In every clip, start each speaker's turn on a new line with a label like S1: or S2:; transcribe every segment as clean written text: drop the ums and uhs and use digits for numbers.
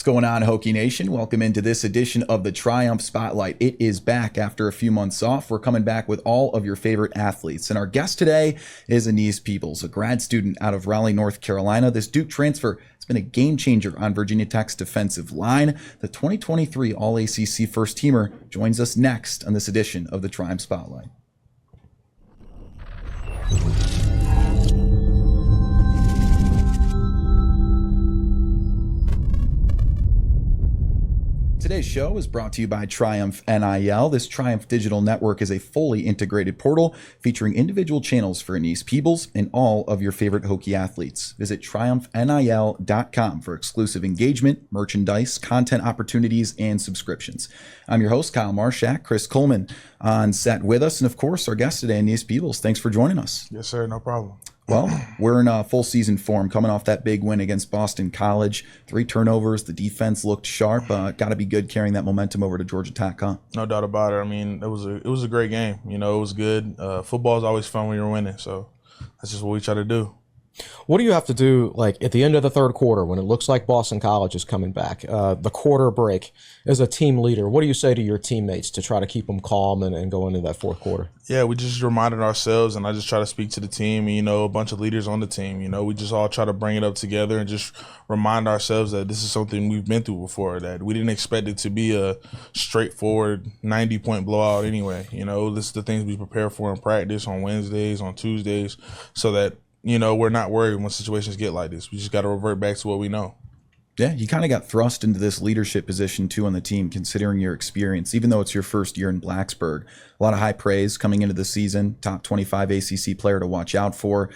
S1: What's going on, Hokie Nation? Welcome into this edition of the Triumph Spotlight. It is back after a few months off. We're coming back with all of your favorite athletes. And our guest today is Aeneas Peebles, a grad student out of Raleigh, North Carolina. This Duke transfer has been a game changer on Virginia Tech's defensive line. The 2023 All-ACC first teamer joins us next on this edition of the Triumph Spotlight. Today's show is brought to you by Triumph NIL. This Triumph Digital Network is a fully integrated portal featuring individual channels for Aeneas Peebles and all of your favorite Hokie athletes. Visit triumphnil.com for exclusive engagement, merchandise, content opportunities, and subscriptions. I'm your host, Kyle Marshak. Chris Coleman on set with us, and of course, our guest today, Aeneas Peebles. Thanks for joining us.
S2: Yes, sir. No problem.
S1: Well, we're in full season form, coming off that big win against Boston College. 3 turnovers. The defense looked sharp. Got to be good carrying that momentum over to Georgia Tech, huh?
S2: No doubt about it. I mean, it was a great game. You know, it was good. Football is always fun when you're winning, so that's just what we try to do.
S3: What do you have to do, like, at the end of the third quarter when it looks like Boston College is coming back, the quarter break, as a team leader? What do you say to your teammates to try to keep them calm and go into that fourth quarter?
S2: Yeah, we just reminded ourselves, and I just try to speak to the team and, a bunch of leaders on the team. We just all try to bring it up together and just remind ourselves that this is something we've been through before, that we didn't expect it to be a straightforward 90-point blowout anyway. This is the things we prepare for in practice on Wednesdays, on Tuesdays, so that we're not worried when situations get like this. We just got to revert back to what we know.
S1: Yeah, you kind of got thrust into this leadership position, too, on the team, considering your experience, even though it's your first year in Blacksburg. A lot of high praise coming into the season, top 25 ACC player to watch out for.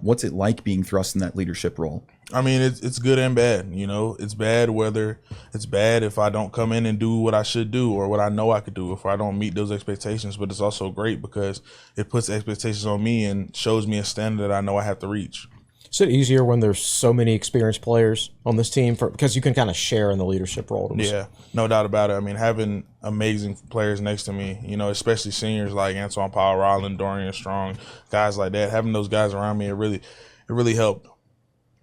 S1: What's it like being thrust in that leadership role?
S2: I mean, it's good and bad. It's bad whether it's bad if I don't come in and do what I should do or what I know I could do if I don't meet those expectations. But it's also great because it puts expectations on me and shows me a standard that I know I have to reach.
S3: Is it easier when there's so many experienced players on this team because you can kind of share in the leadership role?
S2: Yeah, no doubt about it. I mean, having amazing players next to me, especially seniors like Antoine Powell, Ryland, Dorian Strong, guys like that, having those guys around me, it really helped.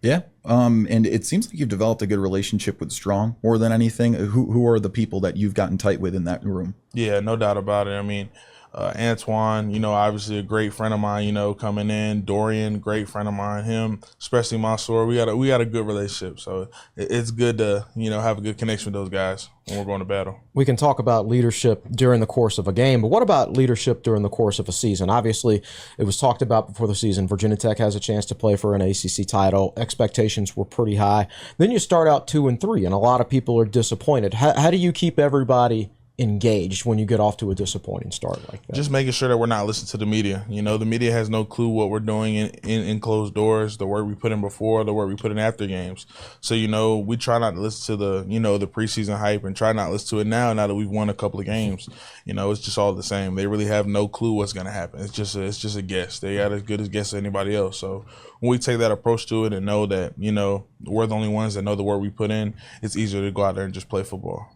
S1: Yeah, and it seems like you've developed a good relationship with Strong more than anything. Who are the people that you've gotten tight with in that room?
S2: Yeah, no doubt about it. I mean, Antoine, obviously a great friend of mine, coming in. Dorian, great friend of mine. Him, especially Mansour, we got a good relationship. So it's good to, have a good connection with those guys when we're going to battle.
S3: We can talk about leadership during the course of a game, but what about leadership during the course of a season? Obviously, it was talked about before the season. Virginia Tech has a chance to play for an ACC title. Expectations were pretty high. Then you start out 2-3, and a lot of people are disappointed. How do you keep everybody engaged when you get off to a disappointing start like that?
S2: Just making sure that we're not listening to the media. The media has no clue what we're doing in closed doors, the work we put in before, the work we put in after games. So, we try not to listen to the preseason hype and try not to listen to it now that we've won a couple of games. It's just all the same. They really have no clue what's going to happen. It's just a guess. They got as good a guess as anybody else. So when we take that approach to it and know that, we're the only ones that know the work we put in, it's easier to go out there and just play football.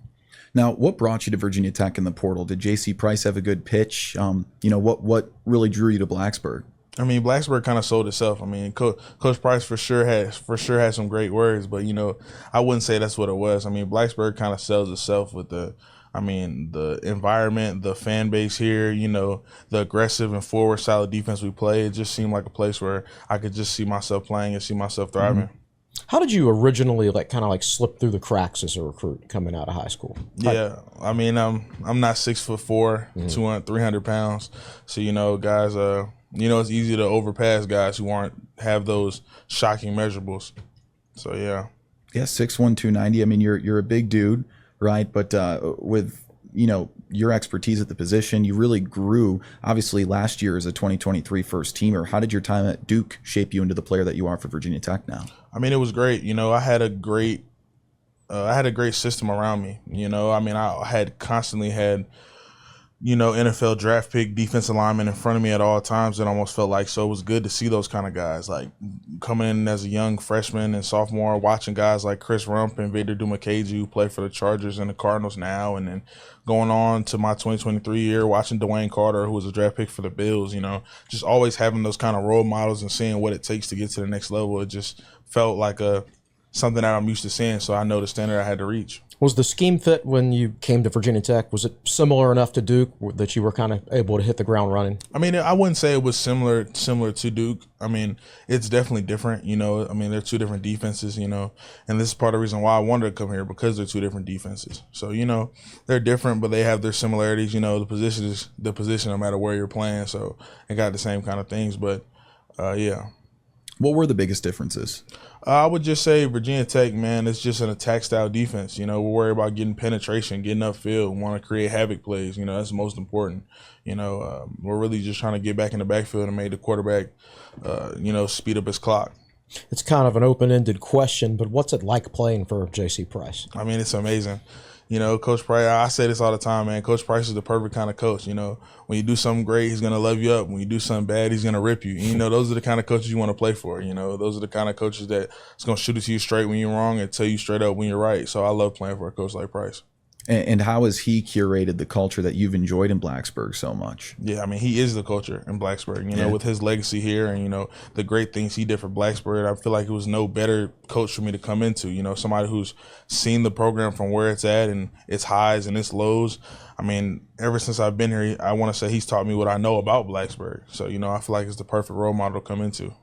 S1: Now, what brought you to Virginia Tech in the portal? Did J.C. Price have a good pitch? What really drew you to Blacksburg?
S2: I mean, Blacksburg kind of sold itself. I mean, Coach Price for sure had some great words, but I wouldn't say that's what it was. I mean, Blacksburg kind of sells itself with the environment, the fan base here, the aggressive and forward solid defense we play. It just seemed like a place where I could just see myself playing and see myself thriving.
S3: Mm-hmm. How did you originally slip through the cracks as a recruit coming out of high school?
S2: Yeah, I mean, I'm not 6'4", 200, 300 pounds. So, guys, it's easy to overpass guys who have those shocking measurables. So, yeah.
S1: Yeah, 6'1", 290. I mean, you're a big dude, right? But with your expertise at the position, you really grew, obviously, last year as a 2023 first teamer. How did your time at Duke shape you into the player that you are for Virginia Tech now?
S2: I mean, it was great. I had a great system around me. I had constantly had NFL draft pick defensive linemen in front of me at all times. It almost felt like, so it was good to see those kind of guys, like coming in as a young freshman and sophomore, watching guys like Chris Rump and Vader Dumakeji, who play for the Chargers and the Cardinals now, and then going on to my 2023 year, watching Dwayne Carter, who was a draft pick for the Bills, just always having those kind of role models and seeing what it takes to get to the next level. It just felt like a something that I'm used to seeing. So I know the standard I had to reach.
S3: Was the scheme fit when you came to Virginia Tech? Was it similar enough to Duke that you were kind of able to hit the ground running?
S2: I mean, I wouldn't say it was similar to Duke. I mean, it's definitely different. I mean, they're two different defenses. And this is part of the reason why I wanted to come here, because they're two different defenses. So they're different, but they have their similarities. The position is the position, no matter where you're playing. So it got the same kind of things. But yeah.
S1: What were the biggest differences?
S2: I would just say Virginia Tech, man, it's just an attack-style defense. We're worried about getting penetration, getting upfield, want to create havoc plays. That's most important. We're really just trying to get back in the backfield and make the quarterback, speed up his clock.
S3: It's kind of an open-ended question, but what's it like playing for J.C. Price?
S2: I mean, it's amazing. Coach Price, I say this all the time, man. Coach Price is the perfect kind of coach. When you do something great, he's going to love you up. When you do something bad, he's going to rip you. And, those are the kind of coaches you want to play for. Those are the kind of coaches that's going to shoot it to you straight when you're wrong and tell you straight up when you're right. So I love playing for a coach like Price.
S1: And how has he curated the culture that you've enjoyed in Blacksburg so much?
S2: Yeah, I mean, he is the culture in Blacksburg, with his legacy here and, the great things he did for Blacksburg. I feel like it was no better coach for me to come into, somebody who's seen the program from where it's at and its highs and its lows. I mean, ever since I've been here, I want to say he's taught me what I know about Blacksburg. So, I feel like it's the perfect role model to come into.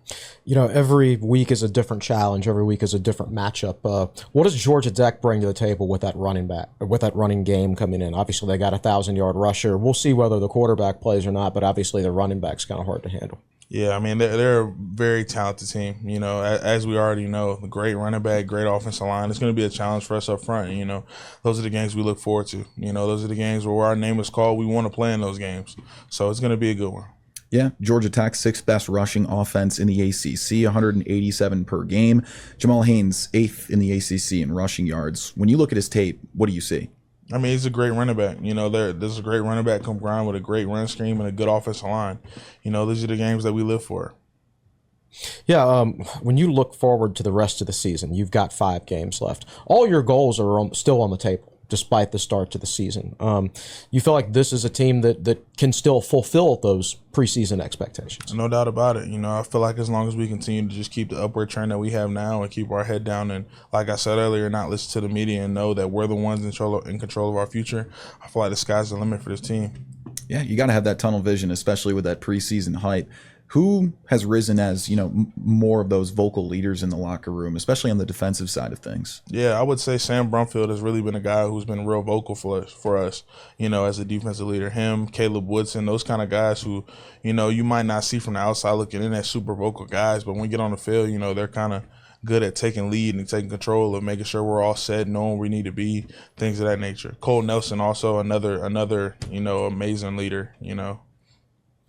S3: Every week is a different challenge. Every week is a different matchup. What does Georgia Tech bring to the table with that running game coming in? Obviously, they got a 1,000-yard rusher. We'll see whether the quarterback plays or not, but obviously the running back's kind of hard to handle.
S2: Yeah, I mean, they're a very talented team. As we already know, the great running back, great offensive line. It's going to be a challenge for us up front. Those are the games we look forward to. Those are the games where our name is called. We want to play in those games. So it's going to be a good one.
S1: Yeah, Georgia Tech, 6th best rushing offense in the ACC, 187 per game. Jamal Haynes, 8th in the ACC in rushing yards. When you look at his tape, what do you see?
S2: I mean, he's a great running back. There's a great running back combined with a great run scheme and a good offensive line. Those are the games that we live for.
S3: Yeah, when you look forward to the rest of the season, you've got 5 games left. All your goals are still on the table, despite the start to the season. You feel like this is a team that can still fulfill those preseason expectations?
S2: No doubt about it. I feel like as long as we continue to just keep the upward trend that we have now and keep our head down and, like I said earlier, not listen to the media and know that we're the ones in control of our future, I feel like the sky's the limit for this team.
S1: Yeah, you got to have that tunnel vision, especially with that preseason hype. Who has risen as, more of those vocal leaders in the locker room, especially on the defensive side of things?
S2: Yeah, I would say Sam Brumfield has really been a guy who's been real vocal for us, as a defensive leader. Him, Caleb Woodson, those kind of guys who, you might not see from the outside looking in as super vocal guys, but when we get on the field, they're kind of good at taking lead and taking control of making sure we're all set, knowing where we need to be, things of that nature. Cole Nelson, also another amazing leader,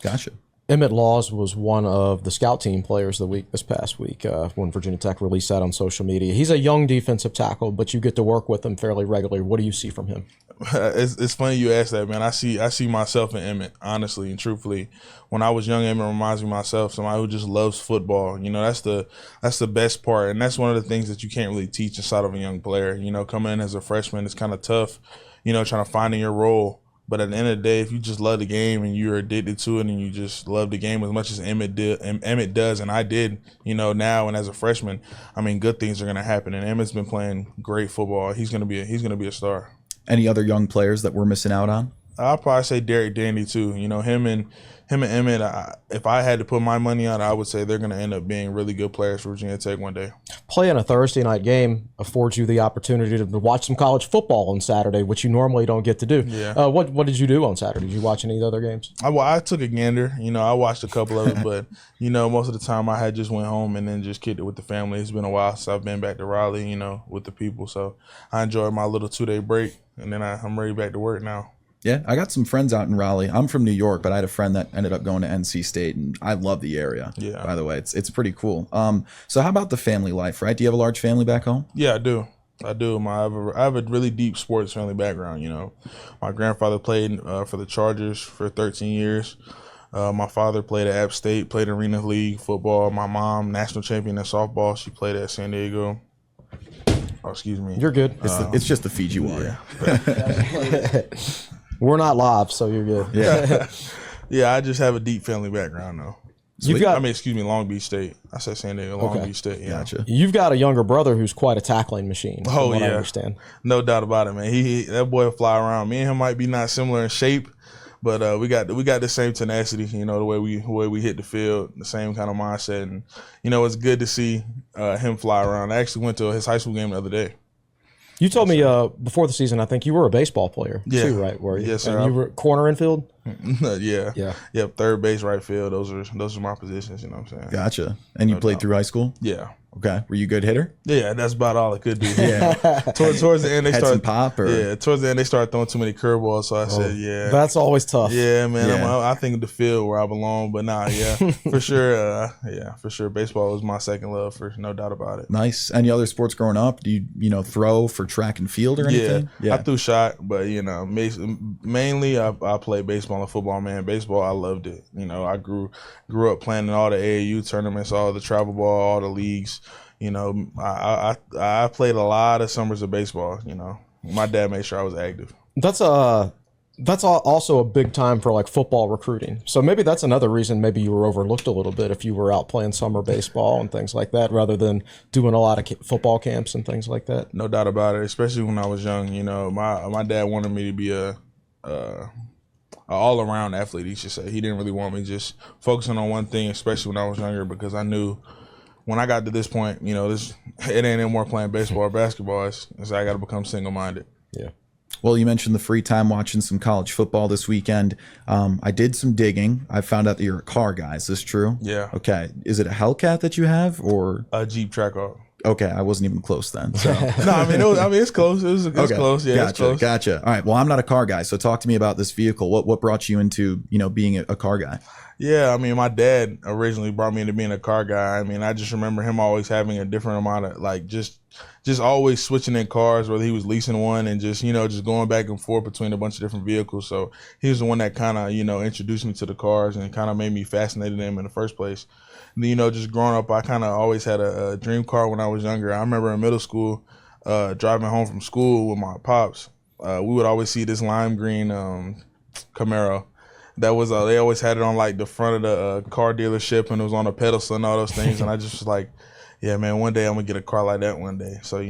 S1: Gotcha.
S3: Emmett Laws was one of the scout team players of the week this past week when Virginia Tech released that on social media. He's a young defensive tackle, but you get to work with him fairly regularly. What do you see from him?
S2: It's funny you ask that, man. I see myself in Emmett, honestly and truthfully. When I was young, Emmett reminds me of myself, somebody who just loves football. That's the best part, and that's one of the things that you can't really teach inside of a young player. Coming in as a freshman, it's kind of tough, trying to find your role. But at the end of the day, if you just love the game and you're addicted to it and you just love the game as much as Emmett does, and I did, now and as a freshman, I mean, good things are going to happen. And Emmett's been playing great football. He's going to be a star.
S1: Any other young players that we're missing out on?
S2: I'll probably say Derek Dandy too. Him and Emmett, if I had to put my money on it, I would say they're going to end up being really good players for Virginia Tech one day.
S3: Playing a Thursday night game affords you the opportunity to watch some college football on Saturday, which you normally don't get to do.
S2: Yeah.
S3: What did you do on Saturday? Did you watch any of the other games?
S2: I took a gander. I watched a couple of them, but, most of the time I had just went home and then just kicked it with the family. It's been a while since I've been back to Raleigh, with the people. So I enjoyed my little 2-day break, and then I'm ready back to work now.
S1: Yeah, I got some friends out in Raleigh. I'm from New York, but I had a friend that ended up going to NC State, and I love the area.
S2: Yeah.
S1: By the way, it's pretty cool. So how about the family life, right? Do you have a large family back home?
S2: Yeah, I do. I have a really deep sports family background. My grandfather played for the Chargers for 13 years. My father played at App State, played Arena League football. My mom, national champion in softball. She played at San Diego. Oh, excuse me.
S3: You're good.
S1: It's just the Fiji water.
S2: Yeah.
S3: We're not live, so you're good.
S1: Yeah.
S2: Yeah, I just have a deep family background, though. Long Beach State. I said San Diego, Long Beach State. Yeah.
S1: Gotcha.
S3: You've got a younger brother who's quite a tackling machine.
S2: Oh,
S3: I
S2: yeah.
S3: understand.
S2: No doubt about it, man. That boy will fly around. Me and him might be not similar in shape, but we got the same tenacity. You know, the way we hit the field, the same kind of mindset, and you know, it's good to see him fly around. I actually went to his high school game the other day.
S3: You told me before the season, I think you were a baseball player too, right? Were you?
S2: Yes, sir.
S3: And you were corner infield?
S2: Yeah.
S3: Yeah.
S2: Yep, third base, right field. Those are my positions, you know what I'm saying?
S1: Gotcha. And you played through high school?
S2: Yeah.
S1: Okay. Were you a good hitter?
S2: Yeah, that's about all I could do. Yeah. towards the end they
S1: Had
S2: started
S1: some pop, or?
S2: Yeah, towards the end they started throwing too many curveballs, so I said, yeah.
S3: That's always tough.
S2: Yeah, man.
S1: Yeah.
S2: I think of the field where I belong, but for sure. For sure. Baseball was my second love, for no doubt about it.
S1: Nice. Any other sports growing up? Do you throw for track and field or anything?
S2: Yeah, I threw shot, but you know, mainly I played baseball and football. Man, baseball, I loved it. You know, I grew up playing in all the AAU tournaments, all the travel ball, all the leagues. You know, I played a lot of summers of baseball. You know, my dad made sure I was active.
S3: That's also a big time for like football recruiting. So maybe that's another reason maybe you were overlooked a little bit if you were out playing summer baseball and things like that, rather than doing a lot of football camps and things like that.
S2: No doubt about it. Especially when I was young. You know, my dad wanted me to be a all around athlete. He should say. He didn't really want me just focusing on one thing, especially when I was younger, because I knew when I got to this point, you know, it ain't anymore playing baseball or basketball. It's I got to become single-minded.
S3: Yeah.
S1: Well, you mentioned the free time watching some college football this weekend. I did some digging. I found out that you're a car guy. Is this true?
S2: Yeah.
S1: Okay. Is it a Hellcat that you have, or
S2: A Jeep Trackhawk.
S1: Okay, I wasn't even close then. So.
S2: No, it's close. It's close. Yeah,
S1: gotcha,
S2: it's close.
S1: Gotcha. All right. Well, I'm not a car guy, so talk to me about this vehicle. What brought you into being a car guy?
S2: Yeah, I mean, my dad originally brought me into being a car guy. I mean, I just remember him always having a different amount of like just always switching in cars, whether he was leasing one and just going back and forth between a bunch of different vehicles. So he was the one that kind of introduced me to the cars and kind of made me fascinated in them in the first place. And, just growing up, I kind of always had a dream car when I was younger. I remember in middle school, driving home from school with my pops, we would always see this lime green Camaro. That was they always had it on like the front of the car dealership, and it was on a pedestal and all those things. And I just was like, yeah, man, one day I'm gonna get a car like that one day. So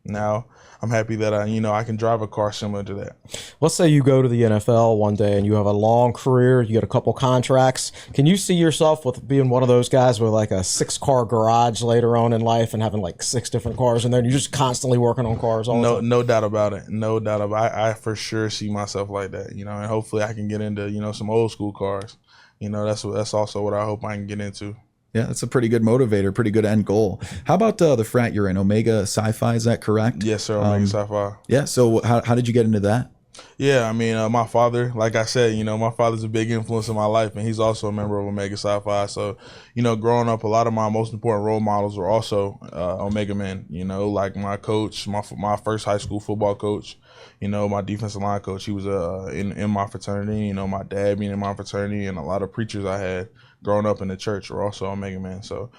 S2: now I'm happy that I can drive a car similar to that.
S3: Let's say you go to the NFL one day and you have a long career, you get a couple contracts. Can you see yourself with being one of those guys with like a 6-car garage later on in life and having like 6 different cars in there, and you're just constantly working on cars all the time?
S2: No doubt about it. No doubt about it. I for sure see myself like that, and hopefully I can get into, some old school cars. That's also what I hope I can get into.
S1: Yeah, that's a pretty good motivator, pretty good end goal. How about the frat you're in, Omega Sci-Fi, is that correct?
S2: Yes, sir, Omega Sci-Fi.
S1: Yeah, so how did you get into that?
S2: Yeah, I mean, my father, like I said, my father's a big influence in my life, and he's also a member of Omega Sci-Fi. So, growing up, a lot of my most important role models were also Omega men, like my coach, my first high school football coach, my defensive line coach, he was in my fraternity, my dad being in my fraternity, and a lot of preachers I had growing up in the church were also Omega men. So,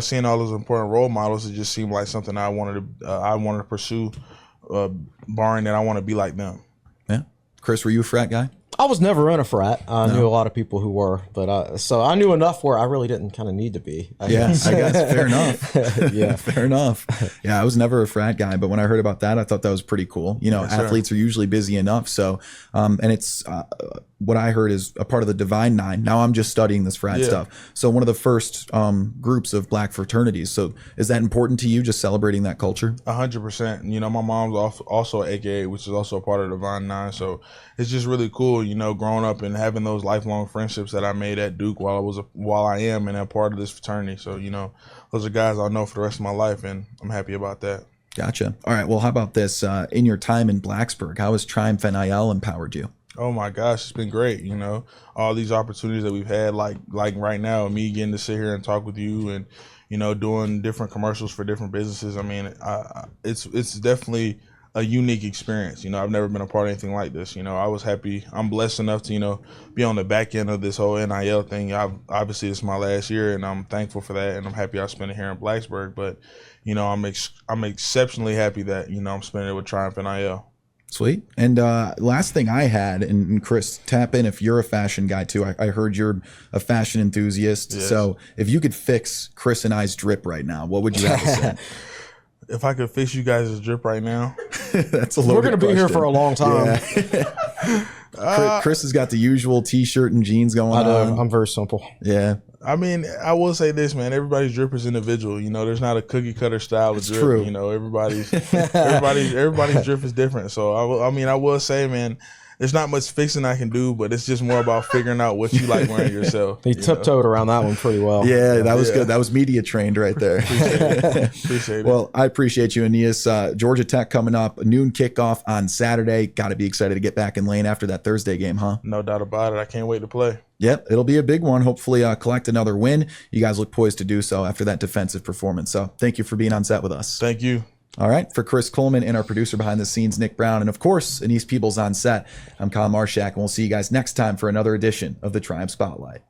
S2: seeing all those important role models, it just seemed like something I wanted to pursue, barring that I want to be like them.
S1: Yeah. Chris, were you a frat guy?
S3: I was never in a frat. I knew a lot of people who were, but so I knew enough where I really didn't kind of need to be.
S1: I guess. Fair enough.
S3: Yeah.
S1: Fair enough. Yeah, I was never a frat guy, but when I heard about that, I thought that was pretty cool.
S2: Yes,
S1: athletes are usually busy enough. So, and it's what I heard is a part of the Divine Nine. Now I'm just studying this frat stuff. So one of the first groups of black fraternities. So is that important to you, just celebrating that culture?
S2: 100%. My mom's also AKA, which is also a part of the Divine Nine. So it's just really cool, growing up and having those lifelong friendships that I made at Duke while I am in a part of this fraternity. So, those are guys I'll know for the rest of my life, and I'm happy about that. Gotcha.
S1: All right. Well, how about this? In your time in Blacksburg, how has Triumph NIL empowered you?
S2: Oh my gosh, it's been great. All these opportunities that we've had, like right now, me getting to sit here and talk with you, and doing different commercials for different businesses. I mean, it's definitely a unique experience. I've never been a part of anything like this. I was happy. I'm blessed enough to be on the back end of this whole NIL thing. Obviously it's my last year, and I'm thankful for that, and I'm happy I spent it here in Blacksburg. But I'm exceptionally happy that I'm spending it with Triumph NIL.
S1: Sweet. And last thing I had, and Chris, tap in if you're a fashion guy too. I heard you're a fashion enthusiast.
S2: Yes.
S1: So if you could fix Chris and I's drip right now, what would you have to say?
S2: If I could fix you guys' drip right now,
S1: That's a
S3: We're going to be here for a long time.
S1: Chris has got the usual T-shirt and jeans going
S3: I know.
S1: on.
S3: I'm very simple.
S1: Yeah,
S2: I mean, I will say this, man. Everybody's drip is individual. You know, there's not a cookie cutter style of drip.
S1: true.
S2: You know, everybody's drip is different. So I will say, man, there's not much fixing I can do, but it's just more about figuring out what you like wearing yourself.
S3: He tiptoed around that one pretty well.
S1: yeah, that was good. That was media trained right there.
S2: Appreciate it.
S1: Well, I appreciate you, Aeneas. Georgia Tech coming up, a noon kickoff on Saturday. Got to be excited to get back in lane after that Thursday game, huh?
S2: No doubt about it. I can't wait to play.
S1: Yep, it'll be a big one. Hopefully collect another win. You guys look poised to do so after that defensive performance. So thank you for being on set with us.
S2: Thank you.
S1: All right, for Chris Coleman and our producer behind the scenes, Nick Brown, and of course, Aeneas Peebles on set, I'm Kyle Marshak, and we'll see you guys next time for another edition of the Triumph Spotlight.